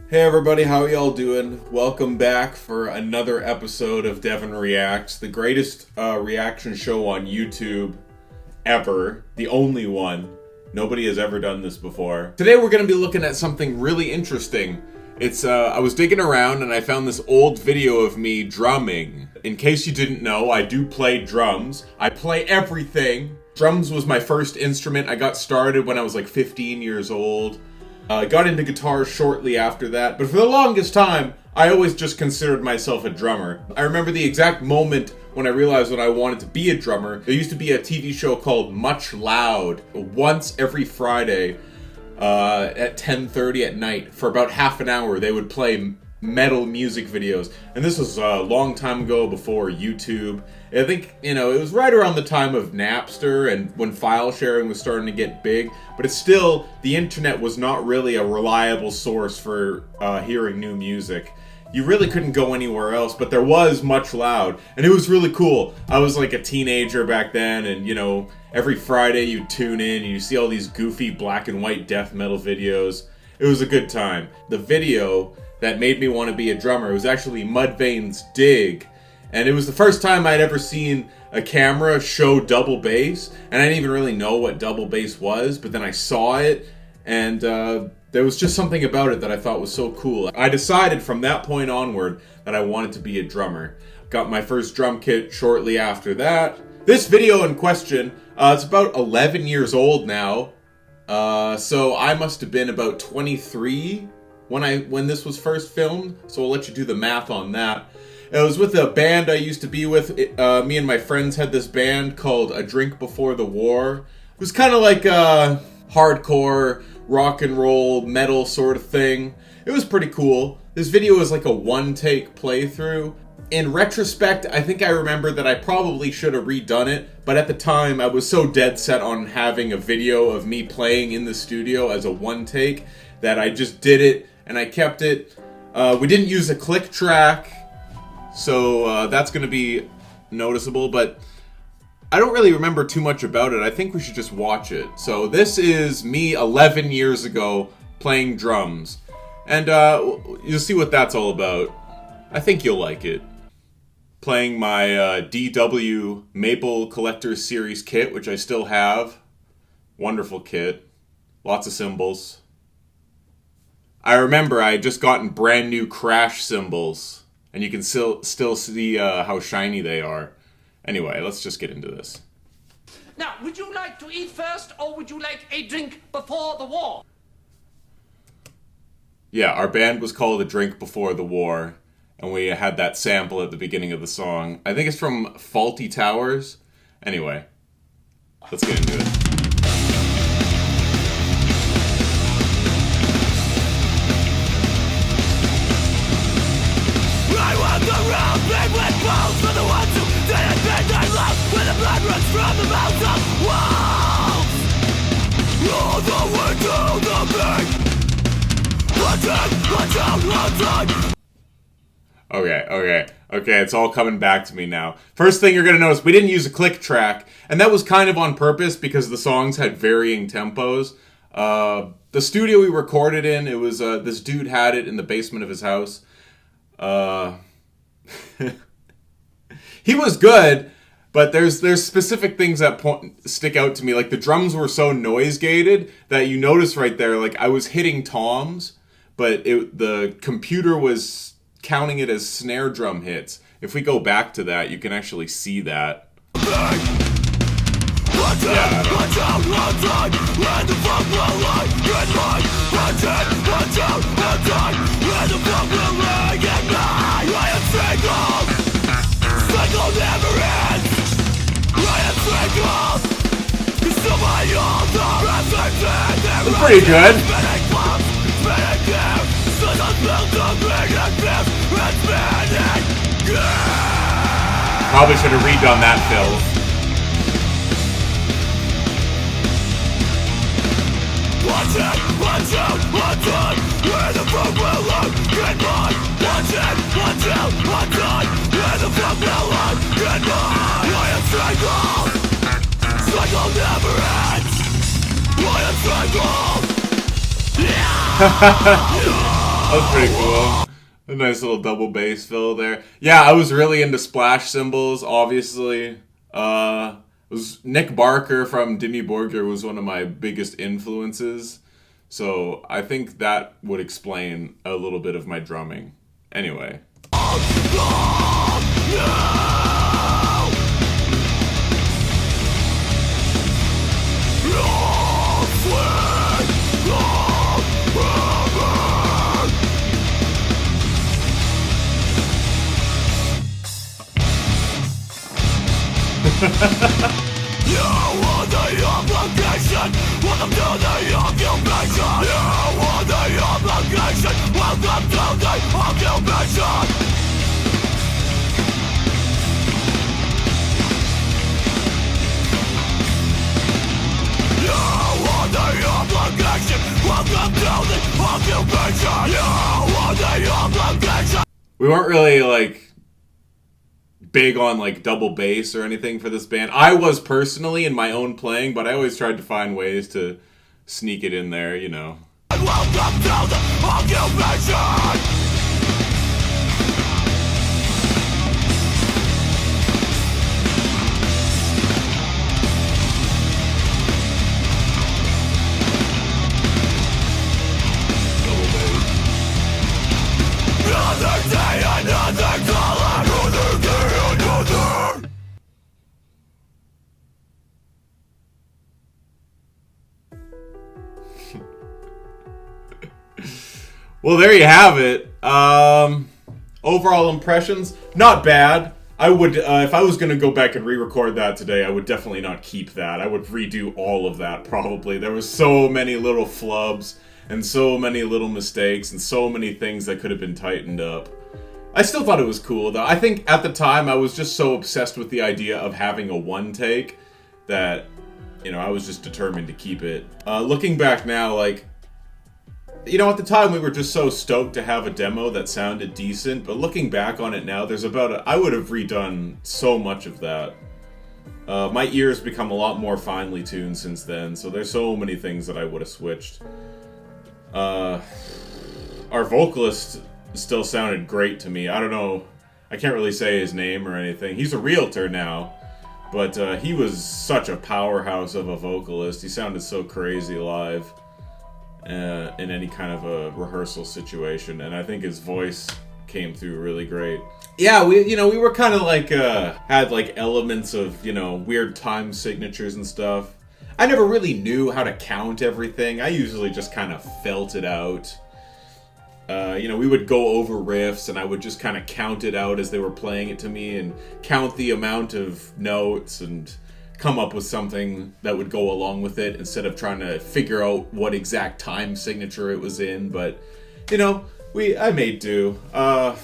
Hey everybody, how y'all doing? Welcome back for another episode of Devin Reacts, the greatest reaction show on YouTube ever. The only one. Nobody has ever done this before. Today we're going to be looking at something really interesting. I was digging around and I found this old video of me drumming. In case you didn't know, I do play drums. I play everything. Drums was my first instrument. I got started when I was like 15 years old. I got into guitar shortly after that, but for the longest time, I always just considered myself a drummer. I remember the exact moment when I realized that I wanted to be a drummer. There used to be a TV show called Much Loud, once every Friday at 10:30 at night. For about half an hour, they would play metal music videos. And this was a long time ago before YouTube. I think, it was right around the time of Napster and when file sharing was starting to get big. But it's still, the internet was not really a reliable source for hearing new music. You really couldn't go anywhere else, but there was Much Loud, and it was really cool. I was like a teenager back then, and every Friday you'd tune in and you see all these goofy black and white death metal videos. It was a good time. The video that made me want to be a drummer was actually Mudvayne's Dig, and it was the first time I'd ever seen a camera show double bass, and I didn't even really know what double bass was, but then I saw it, and there was just something about it that I thought was so cool. I decided from that point onward that I wanted to be a drummer. Got my first drum kit shortly after that. This video in question, it's about 11 years old now, so I must have been about 23 when this was first filmed, so I'll let you do the math on that. It was with a band I used to be with. Me and my friends had this band called A Drink Before the War. It was kind of like a hardcore rock and roll metal sort of thing. It was pretty cool. This video was like a one-take playthrough. In retrospect, I think I remember that I probably should have redone it, but at the time I was so dead set on having a video of me playing in the studio as a one-take that I just did it and I kept it. We didn't use a click track, so that's going to be noticeable, but I don't really remember too much about it. I think we should just watch it. So this is me 11 years ago playing drums, and you'll see what that's all about. I think you'll like it. Playing my DW Maple Collector's Series kit, which I still have. Wonderful kit. Lots of cymbals. I remember I had just gotten brand new Crash cymbals, and you can still see how shiny they are. Anyway, let's just get into this. Now, would you like to eat first, or would you like a drink before the war? Yeah, our band was called A Drink Before the War, and we had that sample at the beginning of the song. I think it's from Faulty Towers. Anyway, let's get into it. Around, big with bones for the ones who didn't think they loved, when the blood runs from the mouths of wolves. All the way to the bank. Okay, it's all coming back to me now. First thing you're gonna notice, we didn't use a click track, and that was kind of on purpose because the songs had varying tempos. The studio we recorded in, it was, this dude had it in the basement of his house. He was good, but there's specific things that stick out to me. Like the drums were so noise gated that you notice right there, like I was hitting toms, but the computer was counting it as snare drum hits. If we go back to that, you can actually see that. It's pretty good. Probably should have redone that, Phil. Watch out, where the fuck will I get mine? Watch out, where the fuck will I get mine? I am strangled, cycle never ends. I am strangled. That's pretty cool. A nice little double bass fill there. Yeah, I was really into splash cymbals, obviously. Was Nick Barker from Dimmy Borgir was one of my biggest influences. So I think that would explain a little bit of my drumming. Anyway. You want the obligation. Welcome to the occupation. You want the obligation. Welcome to the occupation. You want the obligation. Welcome to the occupation. You want the obligation. We weren't really like big on like double bass or anything for this band. I was personally in my own playing, but I always tried to find ways to sneak it in there, you know. Welcome to the occupation. Another day, another color. Another day, another. Well, there you have it. Overall impressions, not bad. I would, if I was going to go back and re-record that today, I would definitely not keep that. I would redo all of that, probably. There was so many little flubs, and so many little mistakes, and so many things that could have been tightened up. I still thought it was cool, though. I think at the time, I was just so obsessed with the idea of having a one take that, you know, I was just determined to keep it. Looking back now, like, you know, at the time we were just so stoked to have a demo that sounded decent, but looking back on it now, there's I would have redone so much of that. My ears become a lot more finely tuned since then, so there's so many things that I would have switched. Our vocalist still sounded great to me. I don't know, I can't really say his name or anything. He's a realtor now, but he was such a powerhouse of a vocalist. He sounded so crazy live. In any kind of a rehearsal situation, and I think his voice came through really great. Yeah, we were kind of like had like elements of, you know, weird time signatures and stuff. I never really knew how to count everything. I usually just kind of felt it out. You know, we would go over riffs and I would just kind of count it out as they were playing it to me and count the amount of notes and come up with something that would go along with it instead of trying to figure out what exact time signature it was in. But, you know, I made do. I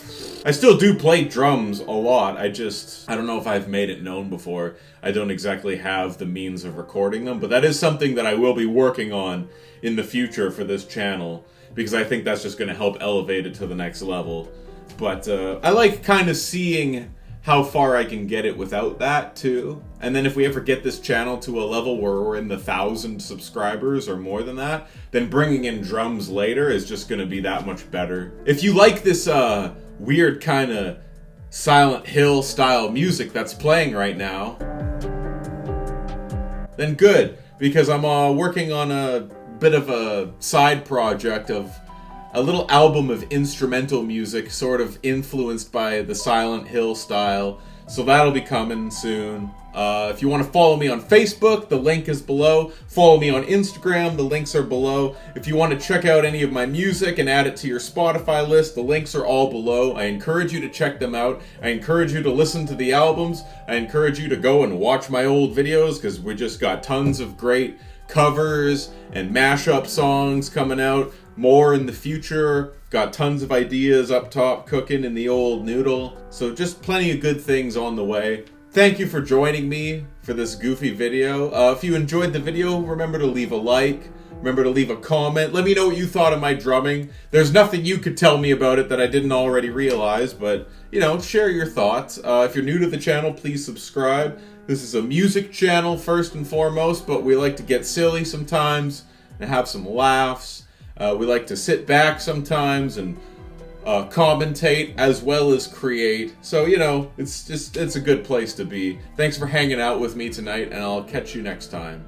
still do play drums a lot. I don't know if I've made it known before. I don't exactly have the means of recording them, but that is something that I will be working on in the future for this channel, because I think that's just going to help elevate it to the next level. But I like kind of seeing how far I can get it without that too. And then if we ever get this channel to a level where we're in the 1,000 subscribers or more than that, then bringing in drums later is just going to be that much better. If you like this weird kind of Silent Hill style music that's playing right now, then good, because I'm working on a bit of a side project of a little album of instrumental music, sort of influenced by the Silent Hill style. So that'll be coming soon. If you want to follow me on Facebook, the link is below. Follow me on Instagram, the links are below. If you want to check out any of my music and add it to your Spotify list, the links are all below. I encourage you to check them out. I encourage you to listen to the albums. I encourage you to go and watch my old videos, because we just got tons of great covers and mashup songs coming out. More in the future. Got tons of ideas up top cooking in the old noodle. So just plenty of good things on the way. Thank you for joining me for this goofy video. If you enjoyed the video, remember to leave a like. Remember to leave a comment. Let me know what you thought of my drumming. There's nothing you could tell me about it that I didn't already realize, but, you know, share your thoughts. If you're new to the channel, please subscribe. This is a music channel first and foremost, but we like to get silly sometimes and have some laughs. We like to sit back sometimes and commentate as well as create. So, you know, it's a good place to be. Thanks for hanging out with me tonight, and I'll catch you next time.